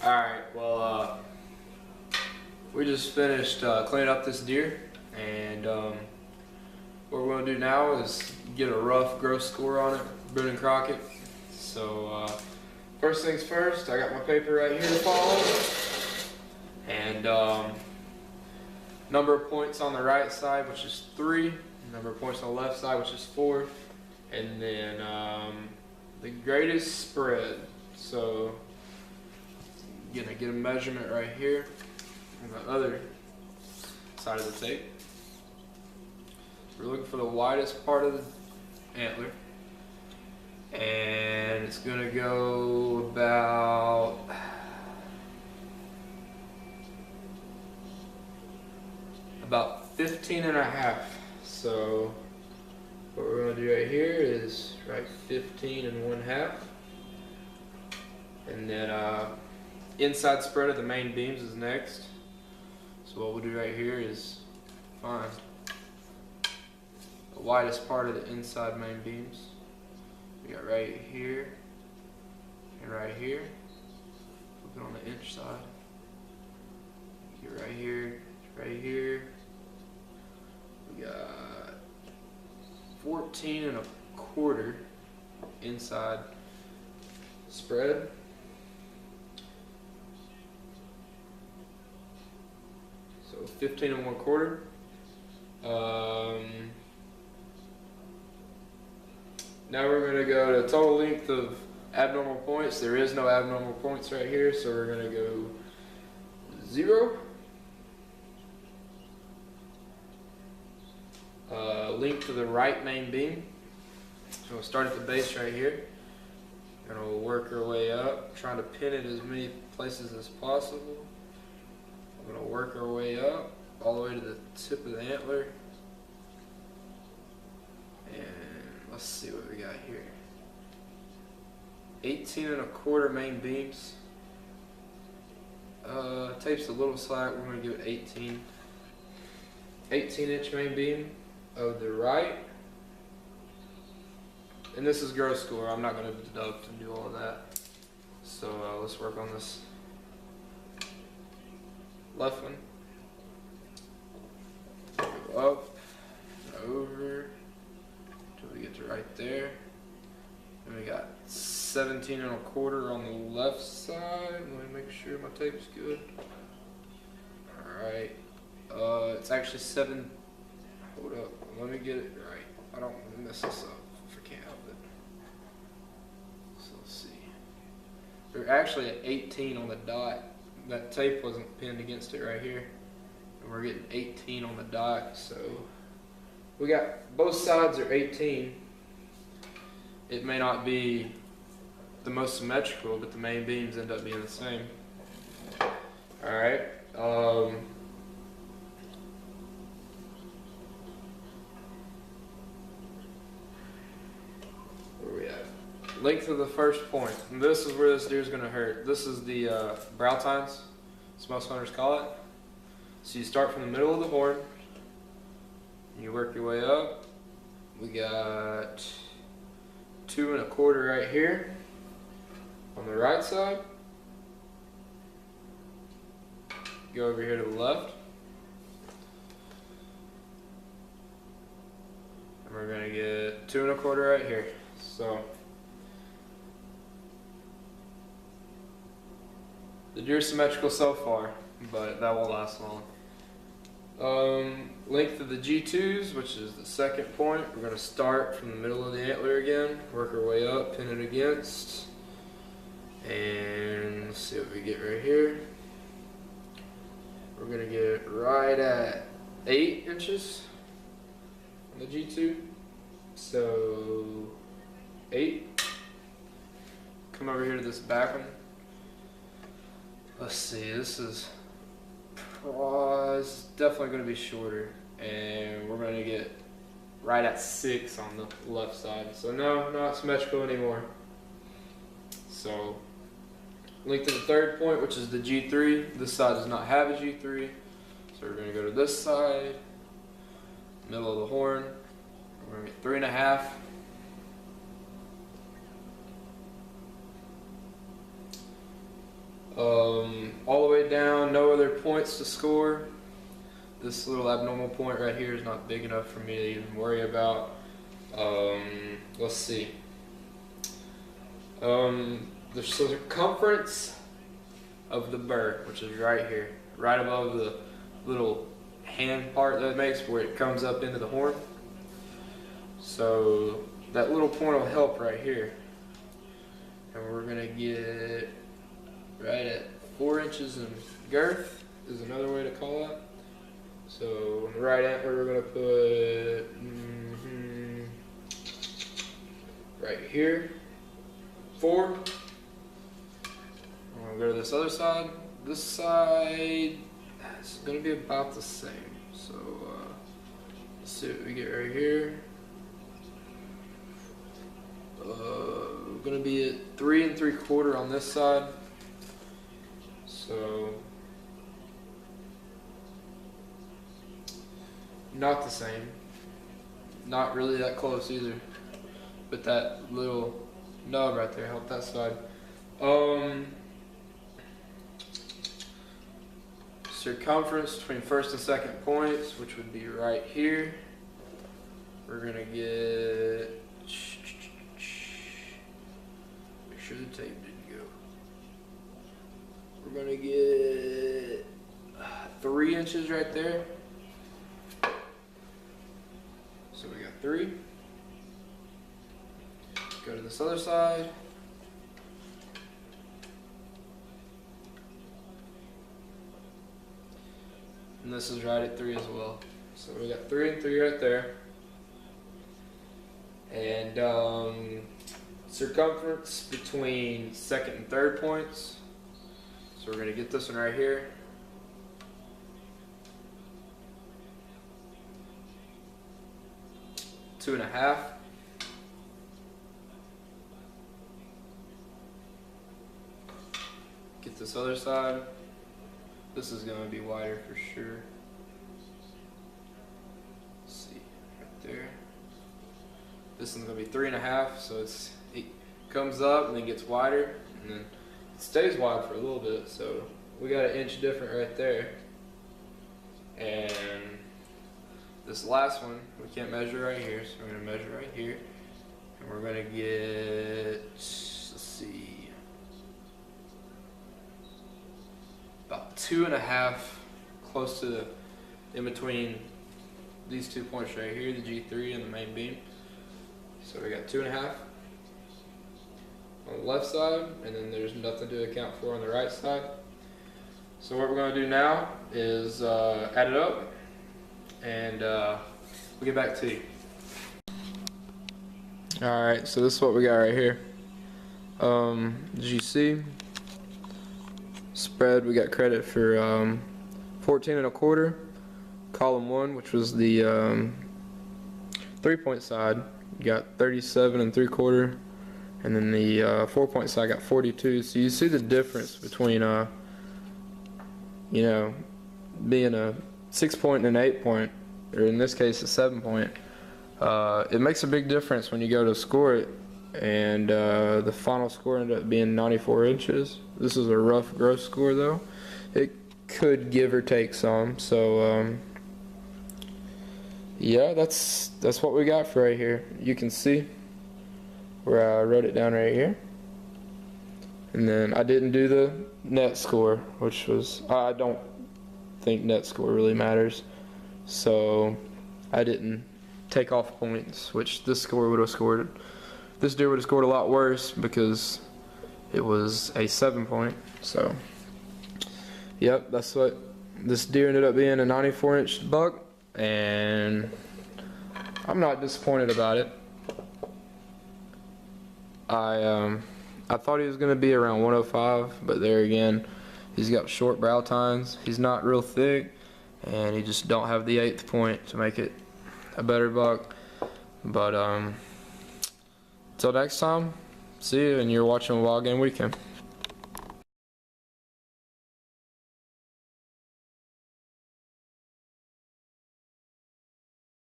Alright, well, we just finished cleaning up this deer, and what we're going to do now is get a rough gross score on it, Boone and Crockett. So, first things first, I got my paper right here to follow, and number of points on the right side, which is 3, number of points on the left side, which is 4, and then the greatest spread. So, gonna get a measurement right here on the other side of the tape. We're looking for the widest part of the antler, and it's gonna go about 15 and a half. So what we're gonna do right here is write 15 and 1/2, and then inside spread of the main beams is next. So what we'll do right here is find the widest part of the inside main beams. We got right here and right here. Flip it on the inch side. Get right here, right here. We got 14 and a quarter inside spread. So 15 and 1/4. Now we're going to go to total length of abnormal points. There is no abnormal points right here, so we're going to go 0. Length to the right main beam. So we'll start at the base right here. And we'll work our way up, trying to pin it as many places as possible. We're going to work our way up all the way to the tip of the antler. And let's see what we got here. 18 and a quarter main beams. Tape's a little slack. We're going to give it 18. 18-inch main beam of the right. And this is gross score. I'm not going to deduct and do all of that. So let's work on this left one. Go up, over, until we get to right there. And we got 17 and a quarter on the left side. Let me make sure my tape's good. Alright. It's actually 7. Hold up. Let me get it right. I don't want to mess this up if I can't help it. So let's see. They're actually at 18 on the dot. That tape wasn't pinned against it right here. And we're getting 18 on the dot. So we got both sides are 18. It may not be the most symmetrical, but the main beams end up being the same. Alright. Where we at? Length of the first point. And this is where this deer is going to hurt. This is the brow tines, as most hunters call it. So you start from the middle of the horn, and you work your way up. We got 2 and a quarter right here on the right side. Go over here to the left. And we're going to get 2 and a quarter right here. So the deer's symmetrical so far, but that won't last long. Length of the G2s, which is the second point. We're going to start from the middle of the antler again, work our way up, pin it against, and let's see what we get right here. We're going to get right at 8 inches on the G2. So 8. Come over here to this back one. Let's see, this is definitely going to be shorter, and we're going to get right at 6 on the left side. So no, not symmetrical anymore. So length of the third point, which is the G3. This side does not have a G3, so we're going to go to this side, middle of the horn. We're going to get 3.5. All the way down, no other points to score. This little abnormal point right here is not big enough for me to even worry about. Let's see. The circumference of the burr, which is right here, right above the little hand part that it makes where it comes up into the horn. So that little point will help right here. And we're gonna get right at 4 inches in girth is another way to call it. So on the right antler we're gonna put right here, 4. I'm gonna go to this other side. This side is gonna be about the same. So let's see what we get right here. We're gonna be at 3 3/4 on this side. So not the same. Not really that close either. But that little nub right there helped that side. Circumference between first and second points, which would be right here. We're gonna get, make sure the tape didn't go. We're gonna get 3 inches right there. So we got 3. Go to this other side. And this is right at 3 as well. So we got 3 and 3 right there. And circumference between second and third points. So we're gonna get this one right here. Two and a half. Get this other side. This is going to be wider for sure. Let's see, right there. This is going to be 3 and a half, so it comes up and then gets wider, and then it stays wide for a little bit. So we got an inch different right there. And this last one we can't measure right here, so we're going to measure right here, and we're going to get, let's see, about 2 and a half, close to the in between these 2 points right here, the G3 and the main beam. So we got 2 and a half on the left side, and then there's nothing to account for on the right side. So what we're going to do now is add it up, and we'll get back to you. Alright, so this is what we got right here. As you see, spread, we got credit for 14 1/4. Column 1, which was the 3-point side, got 37 3/4, and then the 4-point side got 42. So you see the difference between you know, being a 6-point and an 8-point, or in this case a 7-point. It makes a big difference when you go to score it, and the final score ended up being 94 inches. This is a rough gross score though. It could give or take some. So yeah, that's what we got for right here. You can see where I wrote it down right here. And then I didn't do the net score, which was, I don't think net score really matters. So I didn't take off points, which this score would have scored. This deer would have scored a lot worse because it was a 7-point. So yep, that's what this deer ended up being, a 94-inch buck, and I'm not disappointed about it. I thought he was going to be around 105, but there again, he's got short brow tines, he's not real thick, and he just don't have the 8th point to make it a better buck. But till next time, see you, and you're watching Wild Game Weekend.